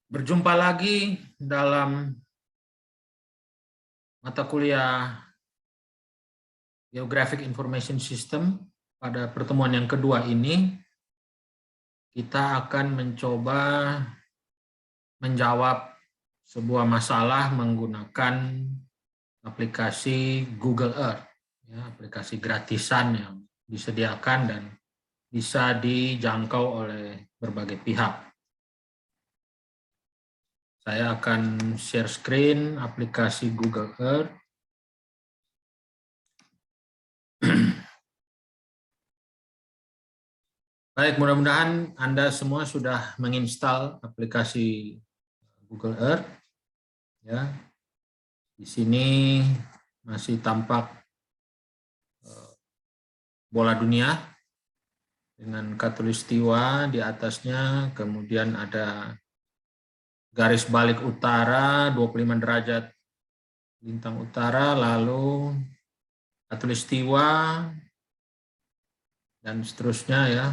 Berjumpa lagi dalam mata kuliah Geographic Information System. Pada pertemuan yang kedua ini, kita akan mencoba menjawab sebuah masalah menggunakan aplikasi Google Earth, ya, aplikasi gratisan yang disediakan dan bisa dijangkau oleh berbagai pihak. Saya akan share screen aplikasi Google Earth. Baik, mudah-mudahan Anda semua sudah menginstal aplikasi Google Earth. Ya, di sini masih tampak bola dunia dengan khatulistiwa di atasnya, kemudian ada garis balik utara 25 derajat lintang utara, lalu khatulistiwa dan seterusnya ya.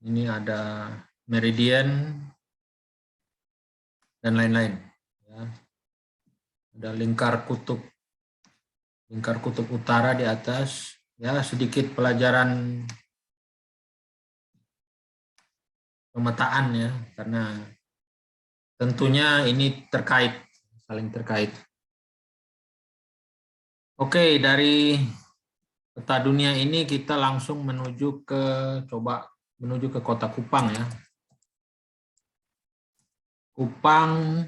Ini ada meridian dan lain-lain. Ya. Ada lingkar kutub utara di atas. Ya, sedikit pelajaran pemetaan ya, karena tentunya ini saling terkait. Oke, dari peta dunia ini kita langsung menuju ke kota Kupang ya. Kupang,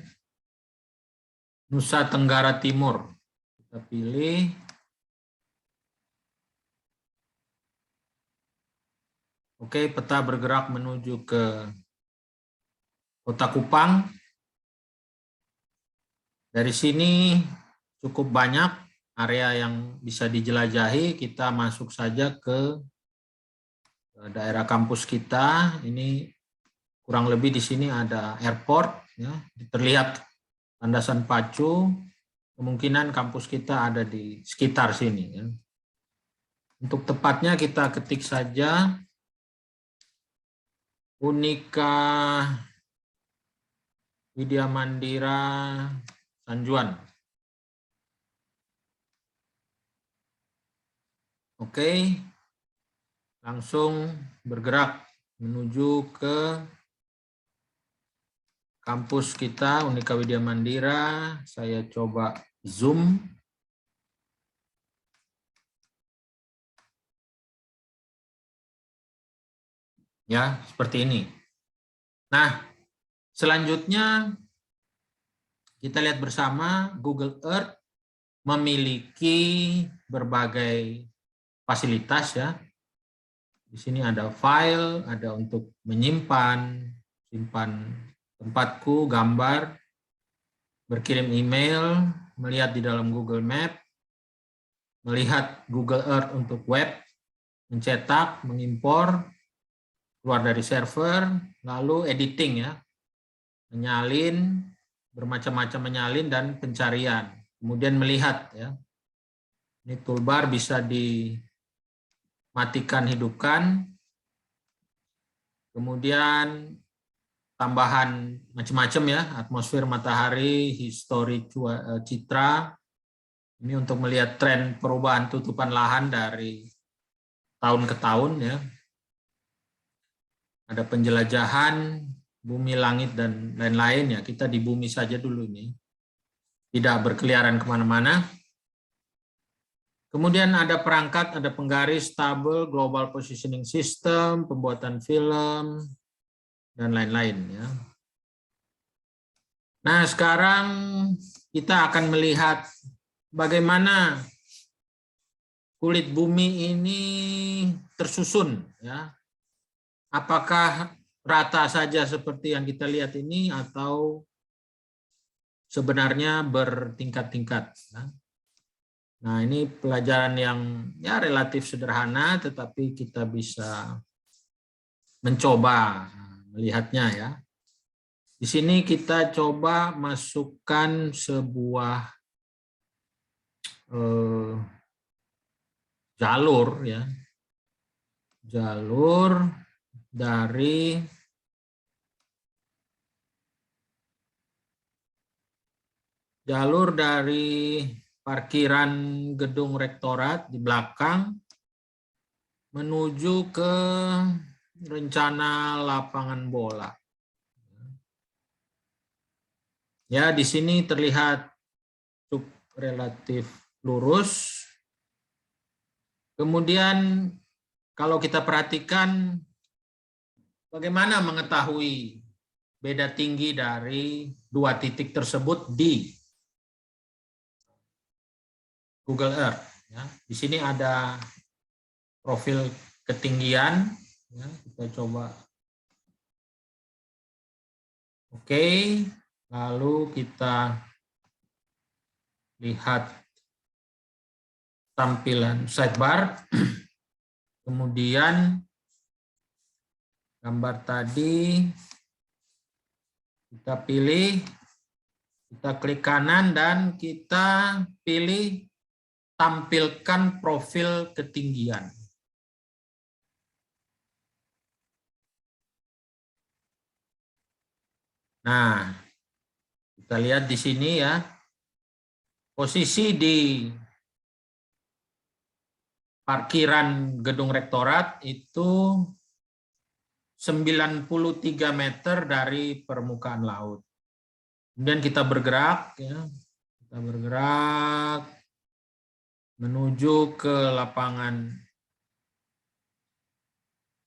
Nusa Tenggara Timur. Kita pilih. Oke, peta bergerak menuju ke kota Kupang. Dari sini cukup banyak area yang bisa dijelajahi. Kita masuk saja ke daerah kampus kita. Ini kurang lebih di sini ada airport, ya, terlihat landasan pacu. Kemungkinan kampus kita ada di sekitar sini. Ya. Untuk tepatnya kita ketik saja Unika Widya Mandira Sanjuan. Oke, langsung bergerak menuju ke kampus kita, Unika Widya Mandira. Saya coba zoom. Ya, seperti ini. Nah, selanjutnya kita lihat bersama Google Earth memiliki berbagai fasilitas ya. Di sini ada file, ada untuk menyimpan, simpan tempatku, gambar, berkirim email, melihat di dalam Google Map, melihat Google Earth untuk web, mencetak, mengimpor, keluar dari server, lalu editing ya, menyalin, bermacam-macam menyalin dan pencarian. Kemudian melihat ya. Ini toolbar bisa dimatikan, hidupkan. Kemudian tambahan macam-macam ya, atmosfer matahari, histori citra. Ini untuk melihat tren perubahan tutupan lahan dari tahun ke tahun ya. Ada penjelajahan bumi, langit, dan lain-lain ya. Kita di bumi saja dulu ini. Tidak berkeliaran kemana-mana. Kemudian ada perangkat, ada penggaris, tabel, global positioning system, pembuatan film, dan lain-lain ya. Nah, sekarang kita akan melihat bagaimana kulit bumi ini tersusun ya. Apakah rata saja seperti yang kita lihat ini atau sebenarnya bertingkat-tingkat ya. Nah, ini pelajaran yang ya relatif sederhana, tetapi kita bisa mencoba melihatnya ya. Di sini kita coba masukkan sebuah jalur ya, jalur dari jalur dari parkiran gedung rektorat di belakang menuju ke rencana lapangan bola. Ya, di sini terlihat cukup relatif lurus. Kemudian kalau kita perhatikan bagaimana mengetahui beda tinggi dari dua titik tersebut di Google Earth. Ya, di sini ada profil ketinggian. Ya, kita coba. Oke, lalu kita lihat tampilan sidebar. Kemudian gambar tadi kita pilih, kita klik kanan dan kita pilih tampilkan profil ketinggian. Nah, kita lihat di sini ya, posisi di parkiran gedung rektorat itu 93 meter dari permukaan laut. Kemudian kita bergerak, ya, kita bergerak menuju ke lapangan,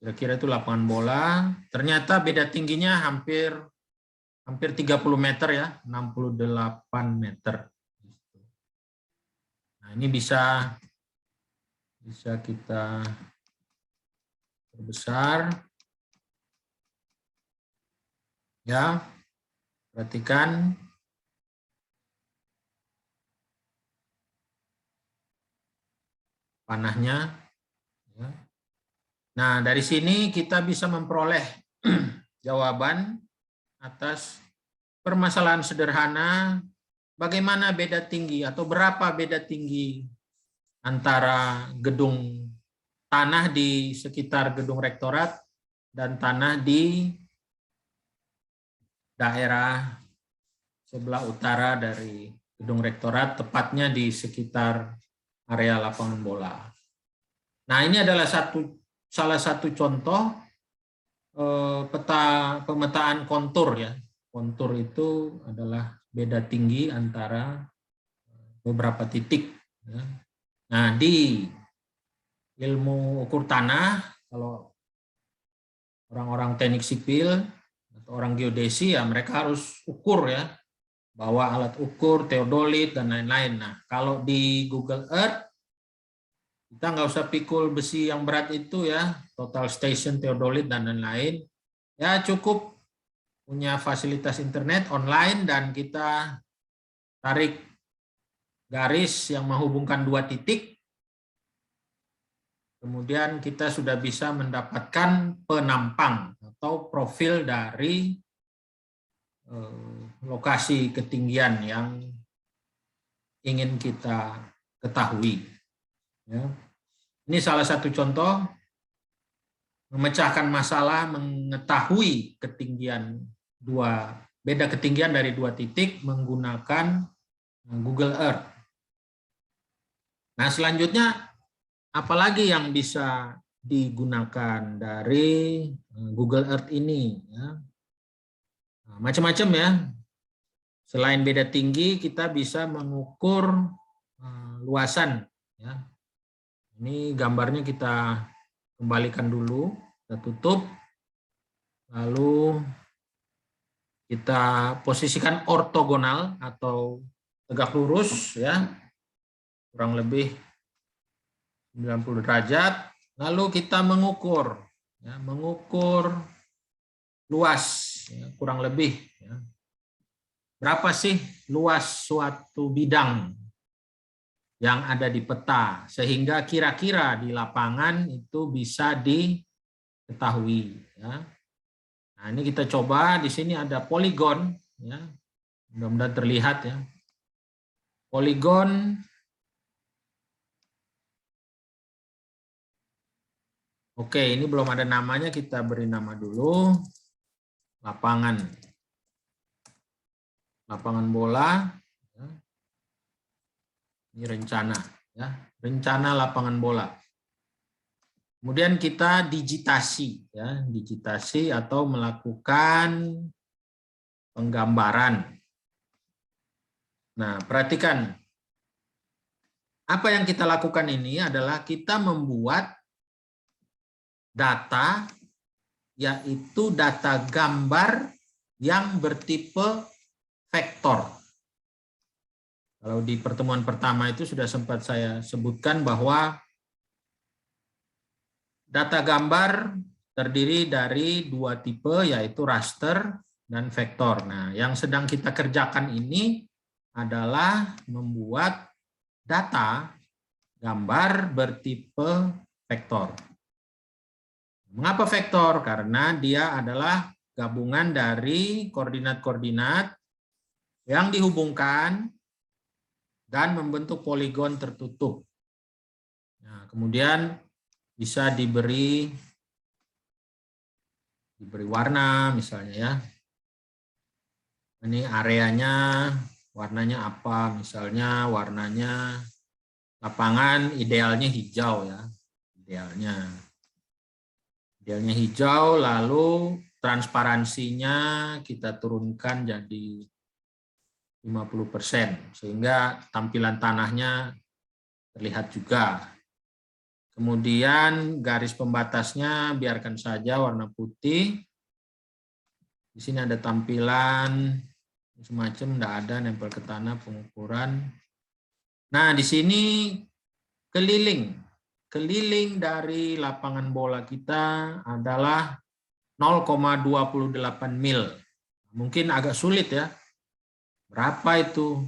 kira-kira itu lapangan bola. Ternyata beda tingginya hampir 30 meter ya, 68 meter. Nah, ini bisa kita perbesar. Ya, perhatikan. Panahnya. Ya. Nah, dari sini kita bisa memperoleh jawaban atas permasalahan sederhana, bagaimana beda tinggi atau berapa beda tinggi antara gedung tanah di sekitar gedung rektorat dan tanah di daerah sebelah utara dari gedung rektorat, tepatnya di sekitar area lapangan bola. Nah, ini adalah salah satu contoh peta pemetaan kontur ya. Kontur itu adalah beda tinggi antara beberapa titik. Ya. Nah, di ilmu ukur tanah, kalau orang-orang teknik sipil atau orang geodesi ya mereka harus ukur ya, bawa alat ukur, teodolit dan lain-lain. Nah, kalau di Google Earth kita nggak usah pikul besi yang berat itu ya, total station, teodolit dan lain-lain. Ya cukup punya fasilitas internet online dan kita tarik garis yang menghubungkan dua titik. Kemudian kita sudah bisa mendapatkan penampang atau profil dari lokasi ketinggian yang ingin kita ketahui. Ya. Ini salah satu contoh memecahkan masalah mengetahui ketinggian beda ketinggian dari dua titik menggunakan Google Earth. Nah, selanjutnya apalagi yang bisa digunakan dari Google Earth ini? Ya. Nah, macam-macam ya. Selain beda tinggi, kita bisa mengukur luasan. Ya. Ini gambarnya kita kembalikan dulu, kita tutup, lalu kita posisikan ortogonal atau tegak lurus ya, kurang lebih 90 derajat, lalu kita mengukur ya, mengukur luas ya, kurang lebih ya. Berapa sih luas suatu bidang yang ada di peta sehingga kira-kira di lapangan itu bisa diketahui ya. Nah, ini kita coba, di sini ada poligon ya. Mudah-mudahan terlihat ya. Poligon. Oke, ini belum ada namanya, kita beri nama dulu. Lapangan bola. Ini rencana, ya, rencana lapangan bola. Kemudian kita digitasi, ya, digitasi atau melakukan penggambaran. Nah, perhatikan, apa yang kita lakukan ini adalah kita membuat data, yaitu data gambar yang bertipe vektor. Kalau di pertemuan pertama itu sudah sempat saya sebutkan bahwa data gambar terdiri dari dua tipe, yaitu raster dan vektor. Nah, yang sedang kita kerjakan ini adalah membuat data gambar bertipe vektor. Mengapa vektor? Karena dia adalah gabungan dari koordinat-koordinat yang dihubungkan dan membentuk poligon tertutup. Nah, kemudian bisa diberi warna misalnya, ya. Ini areanya, warnanya apa? Misalnya warnanya lapangan idealnya hijau, ya. Idealnya hijau, lalu transparansinya kita turunkan jadi 50%, sehingga tampilan tanahnya terlihat juga. Kemudian garis pembatasnya biarkan saja warna putih. Di sini ada tampilan semacam, tidak ada nempel ke tanah, pengukuran. Nah, di sini keliling dari lapangan bola kita adalah 0,28 mil. Mungkin agak sulit, ya. Berapa itu?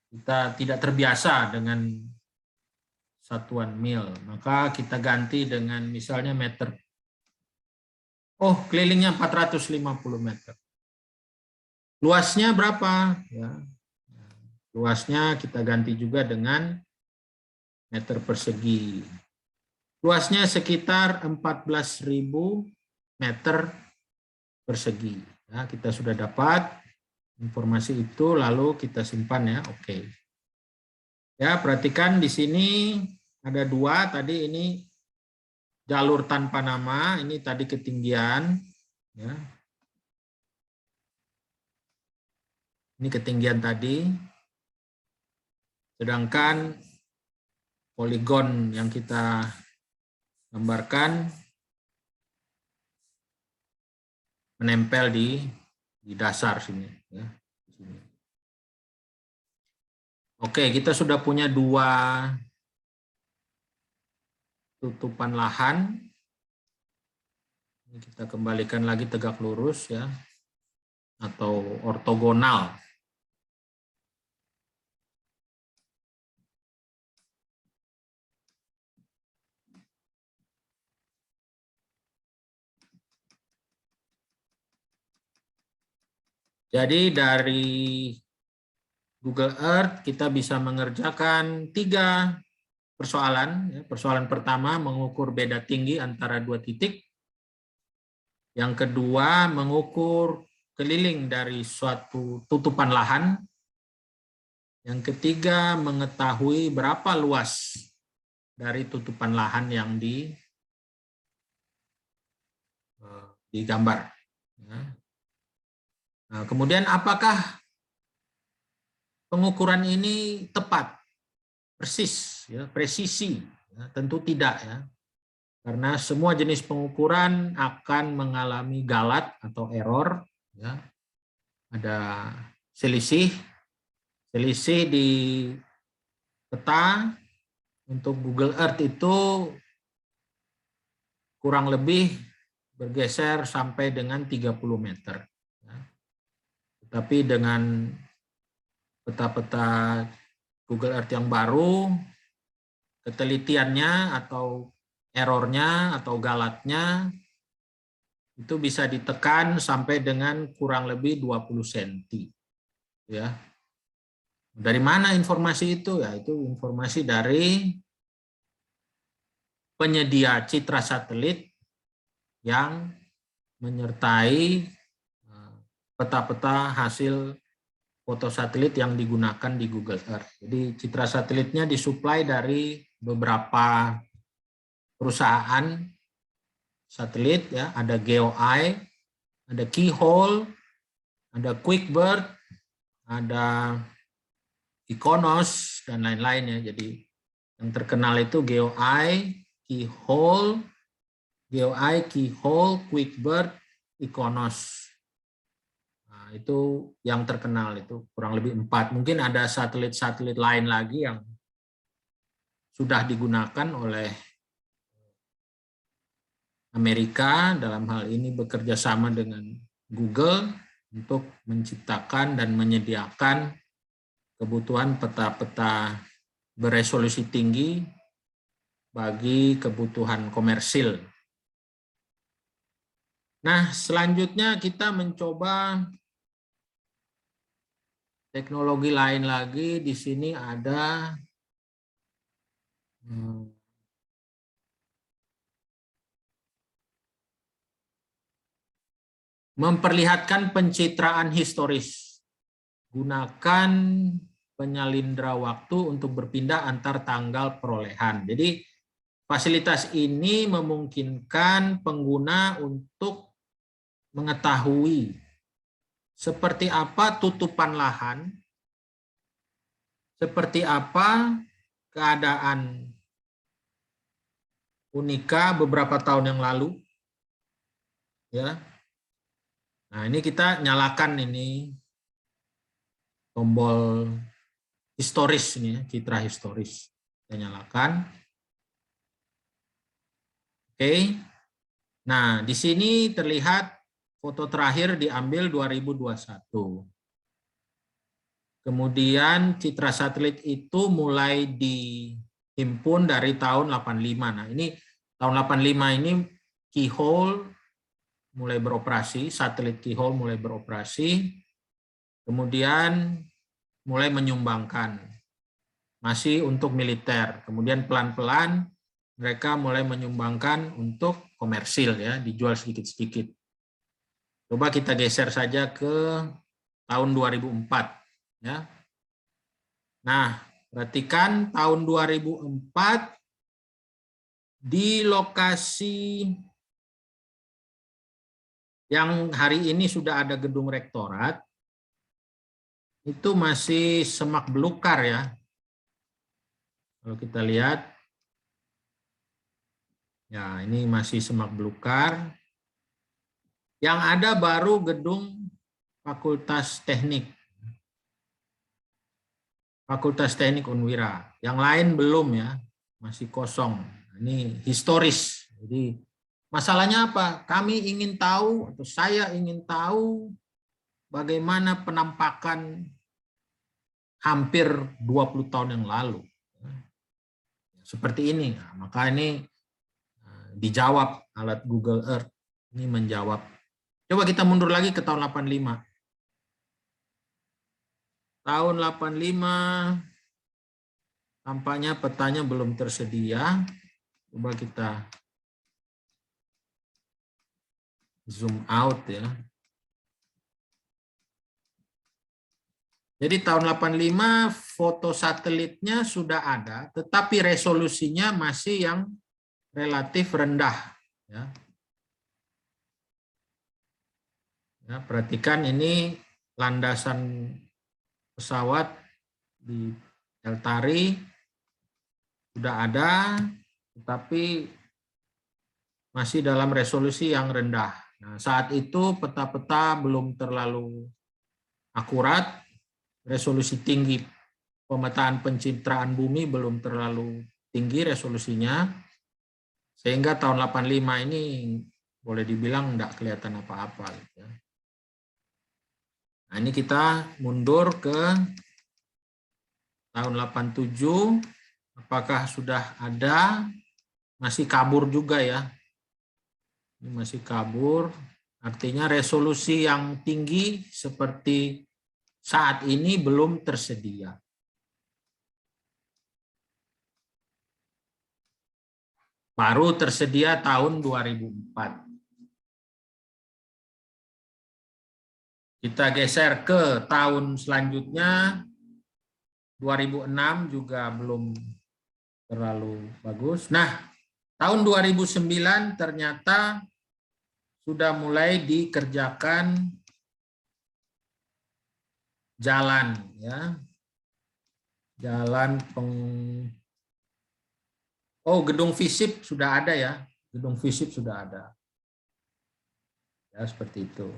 Kita tidak terbiasa dengan satuan mil. Maka kita ganti dengan misalnya meter. Oh, kelilingnya 450 meter. Luasnya berapa? Ya. Luasnya kita ganti juga dengan meter persegi. Luasnya sekitar 14.000 meter persegi. Ya, kita sudah dapat informasi itu, lalu kita simpan, ya. Oke. Ya, perhatikan di sini ada dua, tadi ini jalur tanpa nama, ini tadi ketinggian, ya. Ini ketinggian tadi. Sedangkan poligon yang kita gambarkan menempel di dasar sini, ya. Oke, kita sudah punya dua tutupan lahan. Ini kita kembalikan lagi tegak lurus, ya, atau ortogonal. Jadi dari Google Earth kita bisa mengerjakan 3 persoalan. Persoalan pertama mengukur beda tinggi antara dua titik. Yang kedua mengukur keliling dari suatu tutupan lahan. Yang ketiga mengetahui berapa luas dari tutupan lahan yang digambar. Nah, kemudian apakah pengukuran ini tepat, persis, ya, presisi? Ya, tentu tidak, ya, karena semua jenis pengukuran akan mengalami galat atau error, ya. Ada selisih di peta. Untuk Google Earth itu kurang lebih bergeser sampai dengan 30 meter. Ya. Tetapi dengan peta-peta Google Earth yang baru, ketelitiannya atau errornya atau galatnya itu bisa ditekan sampai dengan kurang lebih 20 cm. Ya. Dari mana informasi itu? Ya, itu informasi dari penyedia citra satelit yang menyertai peta-peta hasil foto satelit yang digunakan di Google Earth. Jadi citra satelitnya disuplai dari beberapa perusahaan satelit ya, ada GeoEye, ada Keyhole, ada QuickBird, ada Iconos dan lain-lain ya. Jadi yang terkenal itu GeoEye, Keyhole, QuickBird, Iconos. Nah, itu yang terkenal, itu kurang lebih 4. Mungkin ada satelit-satelit lain lagi yang sudah digunakan oleh Amerika, dalam hal ini bekerja sama dengan Google untuk menciptakan dan menyediakan kebutuhan peta-peta beresolusi tinggi bagi kebutuhan komersil. Nah, selanjutnya kita mencoba teknologi lain lagi. Di sini ada memperlihatkan pencitraan historis. Gunakan penyalindra waktu untuk berpindah antar tanggal perolehan. Jadi fasilitas ini memungkinkan pengguna untuk mengetahui seperti apa tutupan lahan, seperti apa keadaan Unika beberapa tahun yang lalu. Ya. Nah, ini kita nyalakan ini tombol historis ini ya, citra historis. Kita nyalakan. Oke. Nah, di sini terlihat foto terakhir diambil 2021. Kemudian citra satelit itu mulai dihimpun dari tahun 85. Nah, ini tahun 85 ini Keyhole mulai beroperasi, satelit Keyhole mulai beroperasi. Kemudian mulai menyumbangkan. Masih untuk militer. Kemudian pelan-pelan mereka mulai menyumbangkan untuk komersil ya, dijual sedikit-sedikit. Coba kita geser saja ke tahun 2004 ya. Nah, perhatikan tahun 2004 di lokasi yang hari ini sudah ada gedung rektorat, itu masih semak belukar ya. Kalau kita lihat, ya ini masih semak belukar. Yang ada baru gedung Fakultas Teknik. Fakultas Teknik Unwira. Yang lain belum ya, masih kosong. Ini historis. Jadi masalahnya apa? Kami ingin tahu, atau saya ingin tahu bagaimana penampakan hampir 20 tahun yang lalu. Seperti ini. Nah, maka ini dijawab alat Google Earth. Ini menjawab. Coba kita mundur lagi ke tahun 85. Tahun 85 tampaknya petanya belum tersedia. Coba kita zoom out ya. Jadi tahun 85 foto satelitnya sudah ada, tetapi resolusinya masih yang relatif rendah. Ya. Ya, perhatikan ini landasan pesawat di Eltari sudah ada, tetapi masih dalam resolusi yang rendah. Nah, saat itu peta-peta belum terlalu akurat, resolusi tinggi pemetaan pencitraan bumi belum terlalu tinggi resolusinya, sehingga tahun 85 ini boleh dibilang enggak kelihatan apa-apa. Gitu. Nah, ini kita mundur ke tahun 87, apakah sudah ada? Masih kabur juga ya. Ini masih kabur, artinya resolusi yang tinggi seperti saat ini belum tersedia. Baru tersedia tahun 2004. Kita geser ke tahun selanjutnya, 2006 juga belum terlalu bagus. Nah, tahun 2009 ternyata sudah mulai dikerjakan jalan, ya. Gedung FISIP sudah ada ya. Gedung FISIP sudah ada. Ya, seperti itu.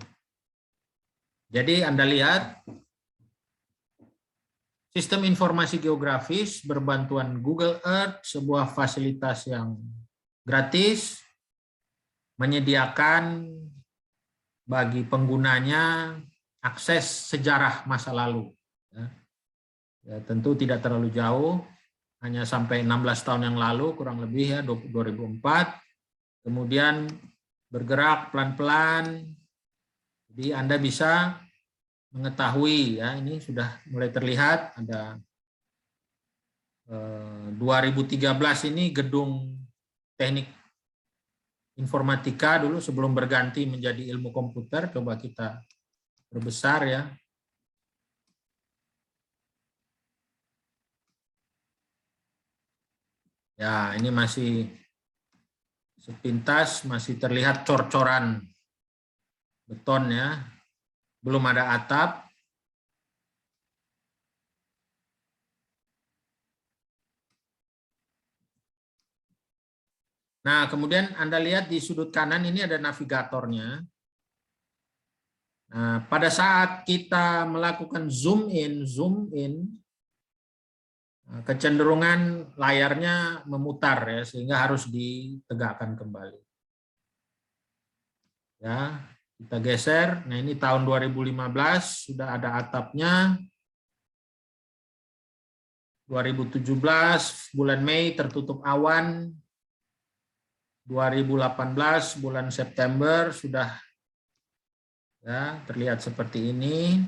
Jadi Anda lihat sistem informasi geografis berbantuan Google Earth, sebuah fasilitas yang gratis, menyediakan bagi penggunanya akses sejarah masa lalu. Ya, tentu tidak terlalu jauh, hanya sampai 16 tahun yang lalu, kurang lebih ya, 2004. Kemudian bergerak pelan-pelan, jadi Anda bisa mengetahui, ya, ini sudah mulai terlihat ada 2013 ini gedung teknik informatika dulu sebelum berganti menjadi ilmu komputer. Coba kita perbesar ya. Ya, ini masih sepintas masih terlihat cor-coran beton ya. Belum ada atap. Nah, kemudian Anda lihat di sudut kanan ini ada navigatornya. Nah, pada saat kita melakukan zoom in, kecenderungan layarnya memutar ya, sehingga harus ditegakkan kembali. Ya, kita geser. Nah, ini tahun 2015 sudah ada atapnya. 2017 bulan Mei tertutup awan. 2018 bulan September sudah ya terlihat seperti ini.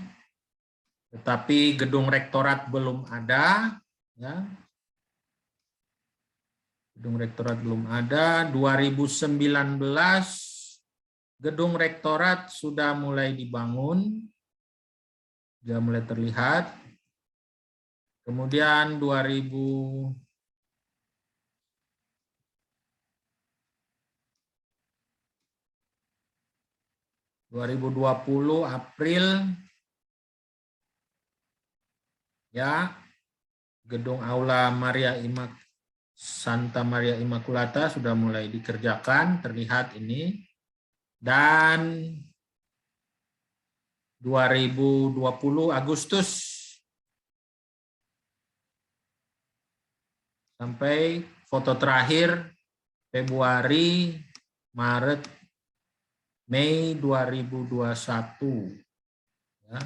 Tetapi gedung rektorat belum ada ya. Gedung rektorat belum ada. 2019 gedung rektorat sudah mulai dibangun. Sudah mulai terlihat. Kemudian 2020 April ya, gedung Aula Santa Maria Immaculata sudah mulai dikerjakan, terlihat ini. Dan 2020 Agustus sampai foto terakhir Februari, Maret, Mei 2021. Ya.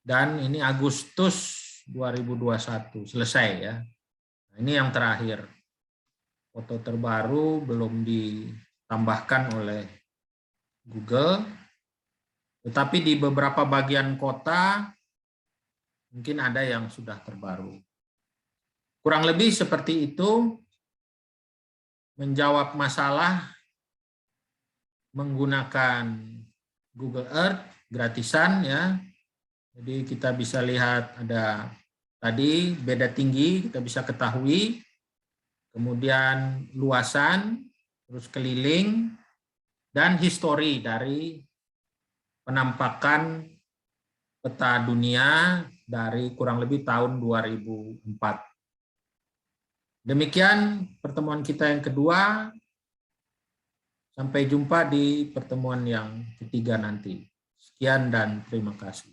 Dan ini Agustus 2021 selesai ya. Nah, ini yang terakhir. Foto terbaru belum ditambahkan oleh Google. Tetapi di beberapa bagian kota mungkin ada yang sudah terbaru. Kurang lebih seperti itu. Menjawab masalah menggunakan Google Earth gratisan ya. Jadi kita bisa lihat ada tadi beda tinggi kita bisa ketahui, kemudian luasan, terus keliling dan histori dari penampakan peta dunia dari kurang lebih tahun 2004. Demikian pertemuan kita yang kedua. Sampai jumpa di pertemuan yang ketiga nanti. Sekian dan terima kasih.